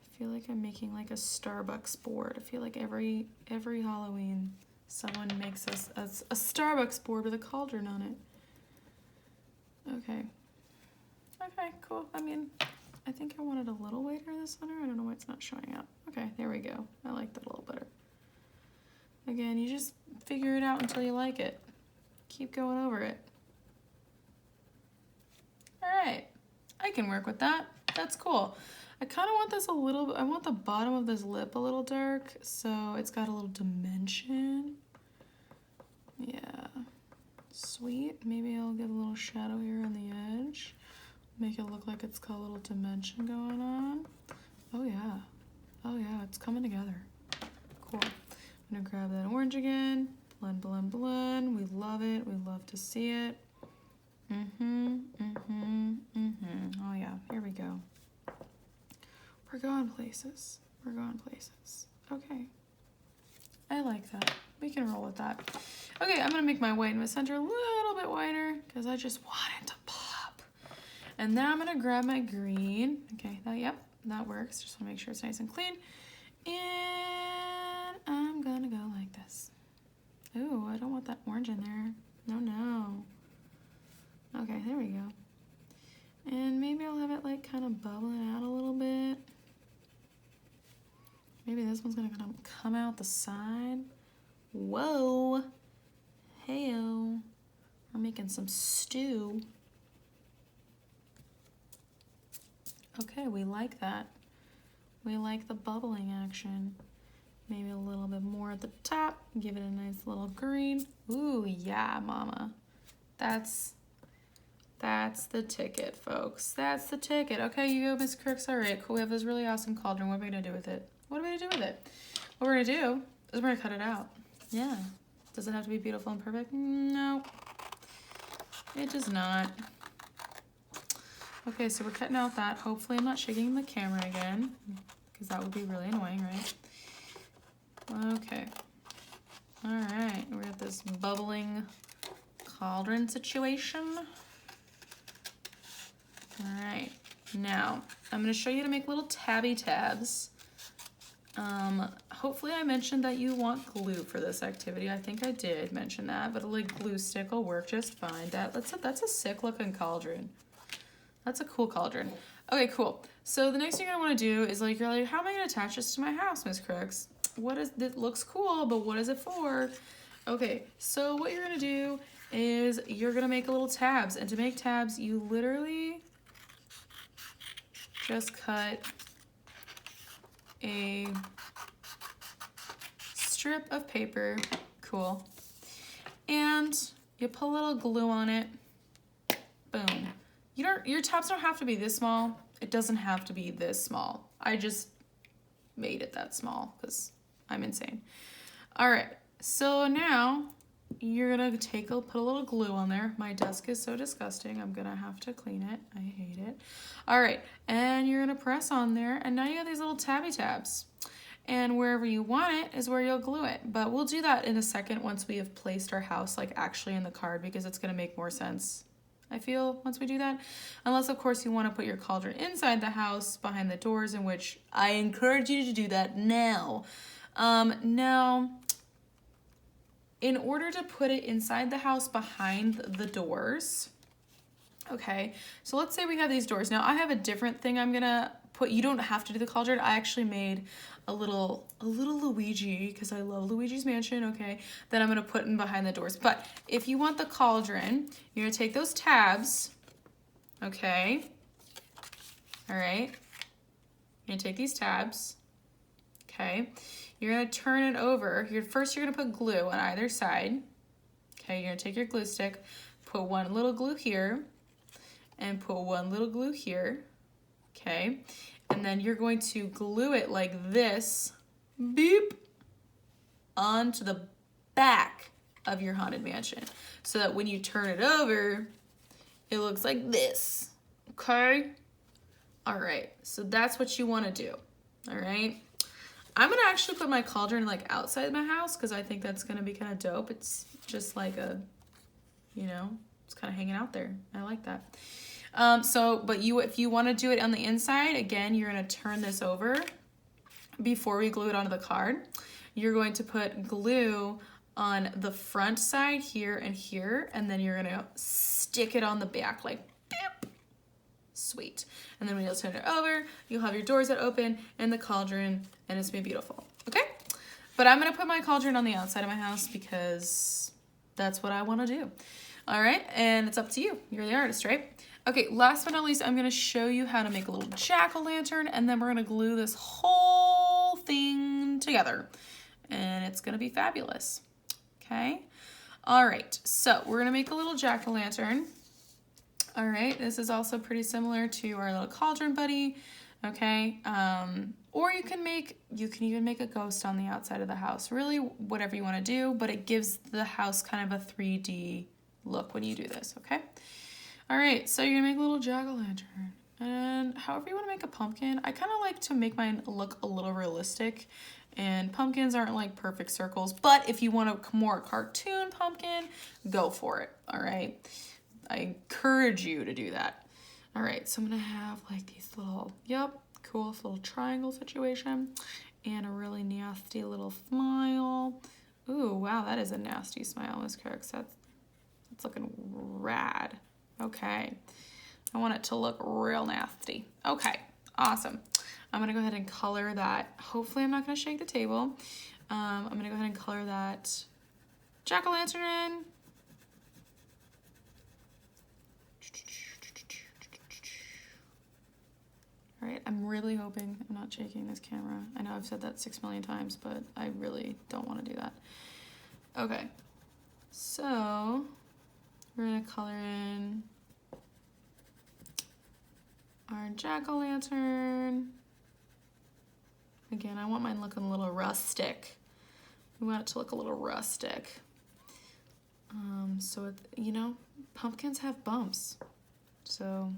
A: I feel like I'm making like a Starbucks board. I feel like every Halloween someone makes us a Starbucks board with a cauldron on it. Okay. Okay, cool. I mean, I think I want it a little whiter in the center. I don't know why it's not showing up. Okay, there we go. I like that a little better. Again, you just figure it out until you like it. Keep going over it. All right, I can work with that. That's cool. I kind of want this a little bit, I want the bottom of this lip a little dark, so it's got a little dimension. Yeah, sweet. Maybe I'll give a little shadow here on the edge. Make it look like it's got a little dimension going on. Oh yeah, it's coming together. Cool. I'm gonna grab that orange again. Blend, blend, blend. We love it. We love to see it. Oh yeah, here we go. We're going places. We're going places. Okay. I like that. We can roll with that. Okay, I'm gonna make my white in the center a little bit whiter because I just want it to pop. And now I'm gonna grab my green. Okay, that works. Just wanna make sure it's nice and clean. And I'm gonna go like this. Ooh, I don't want that orange in there. No. Okay, there we go. And maybe I'll have it like kind of bubbling out a little bit. Maybe this one's gonna kind of come out the side. Whoa. Heyo. We're making some stew. Okay, we like that. We like the bubbling action. Maybe a little bit more at the top. Give it a nice little green. Ooh, yeah, mama. That's the ticket, folks. That's the ticket. Okay, you go, Miss Crooks. All right, cool. We have this really awesome cauldron. What are we gonna do with it? What we're gonna do is we're gonna cut it out. Yeah. Does it have to be beautiful and perfect? No. It does not. Okay, so we're cutting out that. Hopefully I'm not shaking the camera again, because that would be really annoying, right? Okay. All right, we got this bubbling cauldron situation. All right, now I'm gonna show you how to make little tabby tabs. Hopefully I mentioned that you want glue for this activity. I think I did mention that, but a like glue stick will work just fine. That's a sick looking cauldron. That's a cool cauldron. Okay, cool. So the next thing I want to do is like, you're like, how am I gonna attach this to my house, Miss Crooks? It looks cool, but what is it for? Okay, so what you're gonna do is you're gonna make little tabs, and to make tabs, you literally just cut a strip of paper, cool, and you put a little glue on it, boom. Your tabs don't have to be this small. It doesn't have to be this small. I just made it that small because I'm insane. All right, so now you're gonna put a little glue on there. My desk is so disgusting. I'm gonna have to clean it. I hate it. All right, and you're gonna press on there, and now you have these little tabby tabs. and wherever you want it is where you'll glue it. But we'll do that in a second once we have placed our house like actually in the card, because it's gonna make more sense, I feel, once we do that. Unless, of course, you want to put your cauldron inside the house behind the doors, in which I encourage you to do that now. Now, in order to put it inside the house behind the doors, okay, so let's say we have these doors. Now, I have a different thing I'm gonna put. You don't have to do the cauldron. I actually made a little Luigi, because I love Luigi's Mansion, okay, that I'm gonna put in behind the doors. But if you want the cauldron, you're gonna take those tabs, okay, all right, you're gonna take these tabs, okay, you're gonna turn it over. First you're gonna put glue on either side, okay, you're gonna take your glue stick, put one little glue here, and put one little glue here, okay, and then you're going to glue it like this, beep, onto the back of your haunted mansion, so that when you turn it over, it looks like this, okay? All right, so that's what you wanna do, all right? I'm gonna actually put my cauldron like outside my house, because I think that's gonna be kind of dope. It's just like a, you know, it's kind of hanging out there. I like that. But if you want to do it on the inside, again, you're going to turn this over before we glue it onto the card. You're going to put glue on the front side here, and then you're going to stick it on the back like beep. Sweet. And then when you'll turn it over, you'll have your doors that open and the cauldron, and it's gonna be beautiful. Okay? But I'm going to put my cauldron on the outside of my house because that's what I want to do. All right? And it's up to you. You're the artist, right? Okay, last but not least, I'm gonna show you how to make a little jack-o'-lantern, and then we're gonna glue this whole thing together, and it's gonna be fabulous, okay? All right, so we're gonna make a little jack-o'-lantern. All right, this is also pretty similar to our little cauldron buddy, okay? Or you can even make a ghost on the outside of the house, really whatever you wanna do, but it gives the house kind of a 3D look when you do this, okay? All right, so you're gonna make a little jack-o'-lantern, and however you wanna make a pumpkin. I kinda like to make mine look a little realistic, and pumpkins aren't like perfect circles, but if you want a more cartoon pumpkin, go for it, all right? I encourage you to do that. All right, so I'm gonna have like these little, cool little triangle situation, and a really nasty little smile. Ooh, wow, that is a nasty smile, Miss Kirks. That's looking rad. Okay, I want it to look real nasty. Okay, awesome. I'm gonna go ahead and color that. Hopefully I'm not gonna shake the table. I'm gonna go ahead and color that jack-o'-lantern in. All right, I'm really hoping I'm not shaking this camera. I know I've said that 6 million times, but I really don't wanna do that. Okay, so we're gonna color in our jack-o'-lantern. Again, I want mine looking a little rustic. We want it to look a little rustic. So, pumpkins have bumps. So,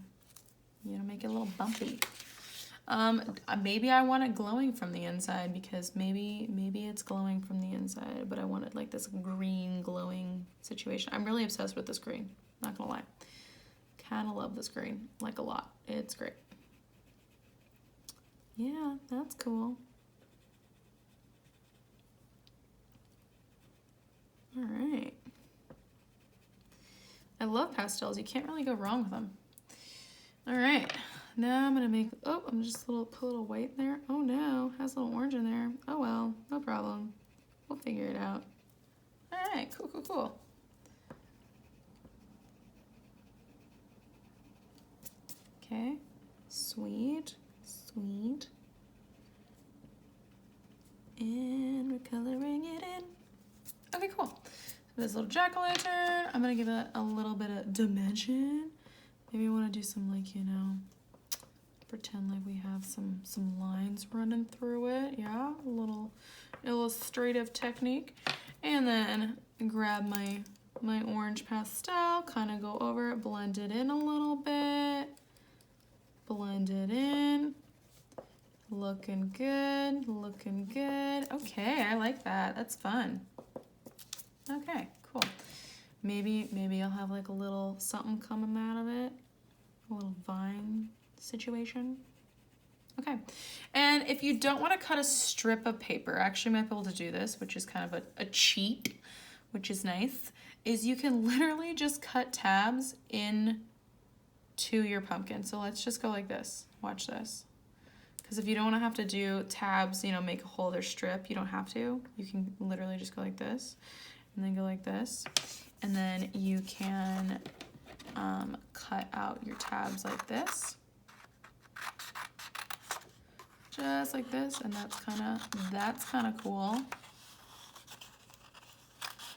A: make it a little bumpy. Maybe I want it glowing from the inside, because maybe it's glowing from the inside, but I want it like this green glowing situation. I'm really obsessed with this green, not gonna lie. Kinda love this green, like a lot. It's great. Yeah, that's cool. All right. I love pastels. You can't really go wrong with them. All right. Now I'm gonna make, I'm just put a little white in there. Oh no, has a little orange in there. Oh well, no problem. We'll figure it out. All right, cool. Okay, sweet. And we're coloring it in. Okay, cool. So this little jack-o'-lantern, I'm gonna give it a little bit of dimension. Maybe I wanna do some pretend like we have some lines running through it. Yeah, a little illustrative technique. And then grab my orange pastel, kind of go over it, blend it in a little bit. Blend it in. Looking good, looking good. Okay, I like that. That's fun. Okay, cool. Maybe I'll have like a little something coming out of it. A little vine situation. Okay, and if you don't want to cut a strip of paper, actually I might be able to do this, which is kind of a cheat, which is nice, is you can literally just cut tabs in to your pumpkin. So let's just go like this. Watch this. Because if you don't want to have to do tabs, you know, make a whole other strip, you don't have to. You can literally just go like this, and then go like this. And then you can cut out your tabs like this. Just like this, and that's kind of cool.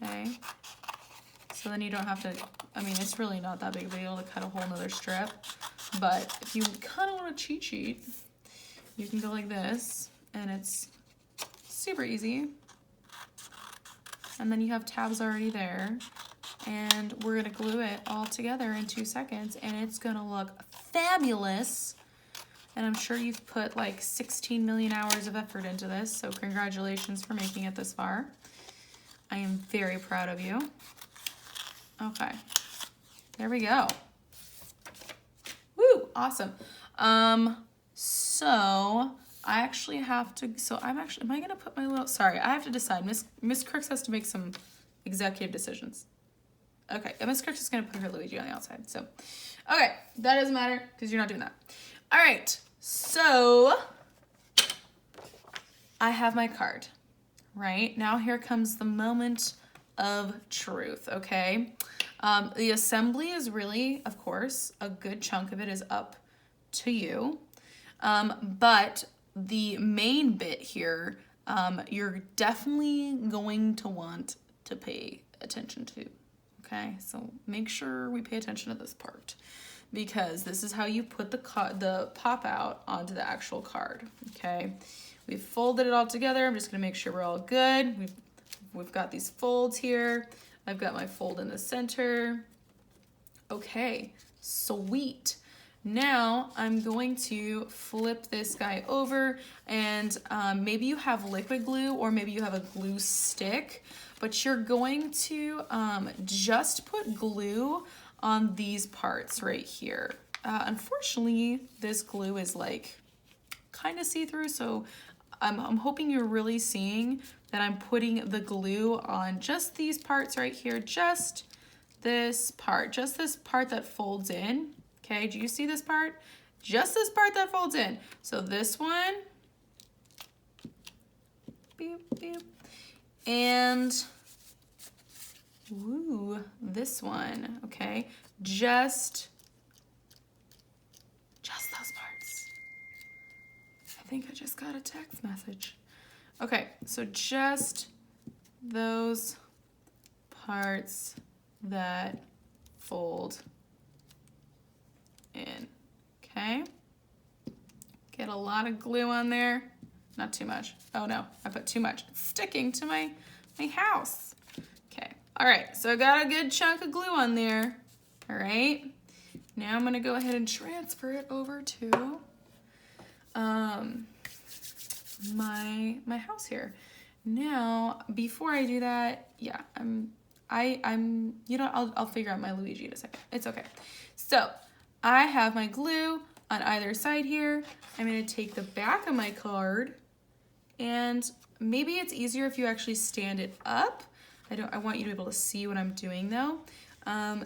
A: Okay. So then you don't have to, I mean, it's really not that big of a deal to cut a whole nother strip, but if you kind of want a cheat sheet, you can go like this, and it's super easy. And then you have tabs already there, and we're gonna glue it all together in 2 seconds, and it's gonna look fabulous. And I'm sure you've put like 16 million hours of effort into this, so congratulations for making it this far. I am very proud of you. Okay, there we go. Woo, awesome. So I actually have to, am I gonna put my little, sorry, I have to decide. Miss Crooks has to make some executive decisions. Okay, and Miss Crooks is gonna put her Luigi on the outside, so. Okay, that doesn't matter, because you're not doing that. All right, so I have my card, right? Now here comes the moment of truth, okay? The assembly is really, of course, a good chunk of it is up to you. But the main bit here, you're definitely going to want to pay attention to, okay? So make sure we pay attention to this part, because this is how you put the pop out onto the actual card, okay? We've folded it all together. I'm just gonna make sure we're all good. We've got these folds here. I've got my fold in the center. Okay, sweet. Now I'm going to flip this guy over, and maybe you have liquid glue or maybe you have a glue stick, but you're going to just put glue on these parts right here. Unfortunately, this glue is like kind of see-through, so I'm hoping you're really seeing that I'm putting the glue on just these parts right here, just this part that folds in. Okay, do you see this part? Just this part that folds in. So this one, beep, beep, and ooh, this one, okay? Just those parts. I think I just got a text message. Okay, so just those parts that fold in, okay? Get a lot of glue on there. Not too much. Oh no, I put too much. It's sticking to my house. Okay, all right, so I got a good chunk of glue on there. All right, now I'm gonna go ahead and transfer it over to my house here. Now, before I do that, yeah, I'll figure out my Luigi in a second. It's okay. So I have my glue on either side here. I'm gonna take the back of my card, and maybe it's easier if you actually stand it up. I want you to be able to see what I'm doing though.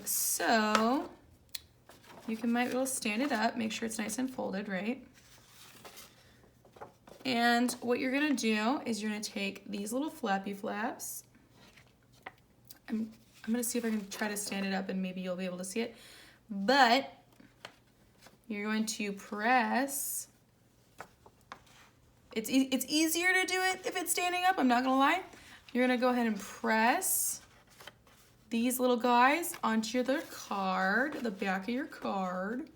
A: So you might be able to stand it up, make sure it's nice and folded, right? And what you're gonna do is you're gonna take these little flappy flaps. I'm gonna see if I can try to stand it up and maybe you'll be able to see it. But you're going to press. It's easier to do it if it's standing up, I'm not gonna lie. You're gonna go ahead and press these little guys onto the card, the back of your card.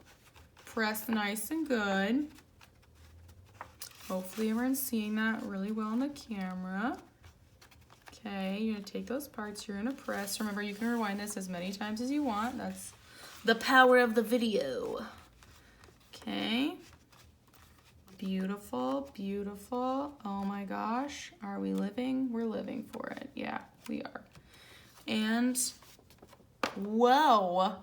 A: Press nice and good. Hopefully everyone's seeing that really well on the camera. Okay, you're gonna take those parts, you're gonna press. Remember, you can rewind this as many times as you want. That's the power of the video. Okay. Beautiful, beautiful. Oh my gosh, are we living? We're living for it. Yeah, we are. And whoa,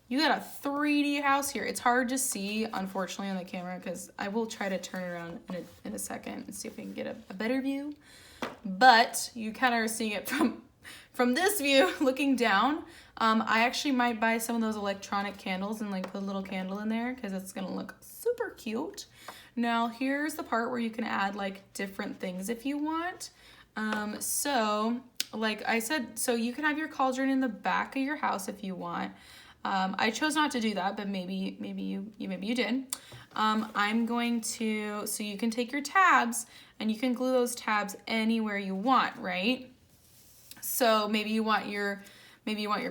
A: you got a 3D house here. It's hard to see, unfortunately, on the camera because I will try to turn it around in a second and see if we can get a better view. But you kind of are seeing it from this view, looking down. I actually might buy some of those electronic candles and like put a little candle in there because it's gonna look super cute. Now here's the part where you can add like different things if you want. So like I said, so you can have your cauldron in the back of your house if you want. I chose not to do that, but maybe you did. I'm going to, so you can take your tabs and you can glue those tabs anywhere you want, right? So maybe you want your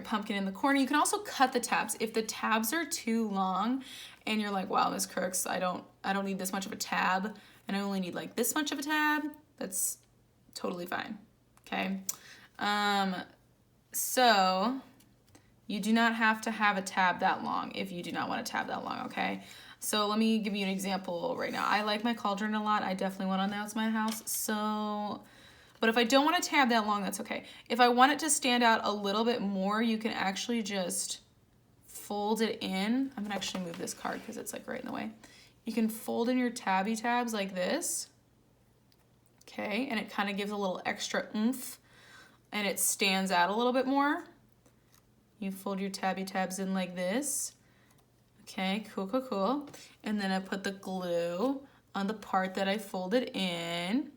A: pumpkin in the corner. You can also cut the tabs. If the tabs are too long and you're like, wow, Miss Crooks, I don't need this much of a tab and I only need like this much of a tab, that's totally fine, okay? So you do not have to have a tab that long if you do not want a tab that long, okay? So let me give you an example right now. I like my cauldron a lot. I definitely want on the outside of my house. So, but if I don't want a tab that long, that's okay. If I want it to stand out a little bit more, you can actually just fold it in. I'm gonna actually move this card because it's like right in the way. You can fold in your tabby tabs like this. Okay, and it kind of gives a little extra oomph and it stands out a little bit more. You fold your tabby tabs in like this. Okay, cool, cool, cool. And then I put the glue on the part that I folded in.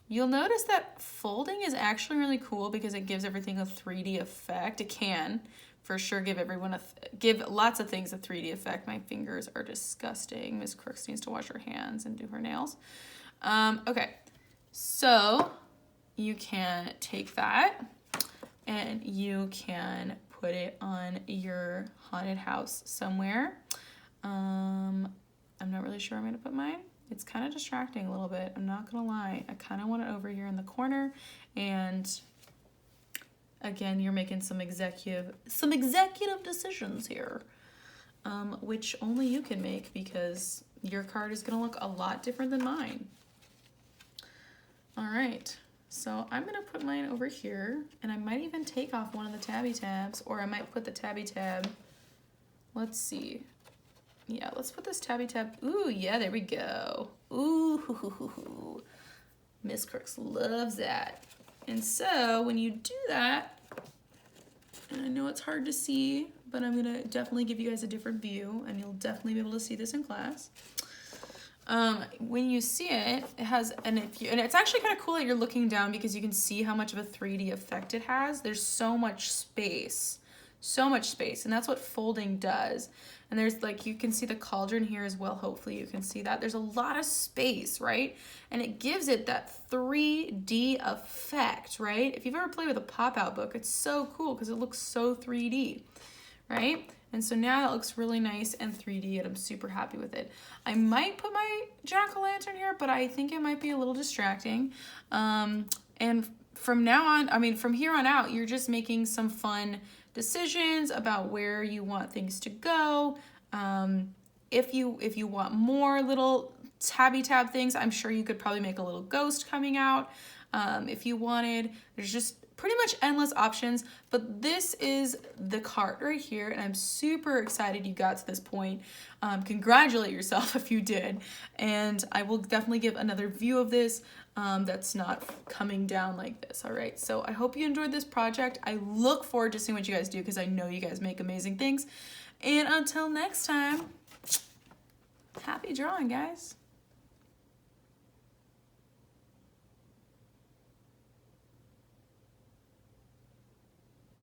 A: You'll notice that folding is actually really cool because it gives everything a 3D effect. It can, for sure, give lots of things a 3D effect. My fingers are disgusting. Miss Crooks needs to wash her hands and do her nails. Okay, so you can take that and you can put it on your haunted house somewhere. I'm not really sure where I'm gonna put mine. It's kind of distracting a little bit, I'm not gonna lie. I kind of want it over here in the corner, and again, you're making some executive decisions here, which only you can make because your card is gonna look a lot different than mine. All right. So I'm gonna put mine over here, and I might even take off one of the tabby tabs, or I might put the tabby tab, let's see. Yeah, let's put this tabby tab, ooh, yeah, there we go. Ooh, Miss Crooks loves that. And so when you do that, and I know it's hard to see, but I'm gonna definitely give you guys a different view, and you'll definitely be able to see this in class. When you see it, it has, and it's actually kind of cool that you're looking down because you can see how much of a 3D effect it has. There's so much space, and that's what folding does. And there's like, you can see the cauldron here as well. Hopefully you can see that. There's a lot of space, right? And it gives it that 3D effect, right? If you've ever played with a pop-out book, it's so cool because it looks so 3D, right? And so now it looks really nice and 3D, and I'm super happy with it. I might put my jack-o'-lantern here, but I think it might be a little distracting. And from now on, I mean, from here on out, you're just making some fun decisions about where you want things to go. If you want more little tabby tab things, I'm sure you could probably make a little ghost coming out. If you wanted, there's just pretty much endless options, but this is the cart right here, and I'm super excited you got to this point. Congratulate yourself if you did, and I will definitely give another view of this that's not coming down like this. All right, so I hope you enjoyed this project. I look forward to seeing what you guys do because I know you guys make amazing things, and until next time, happy drawing, guys.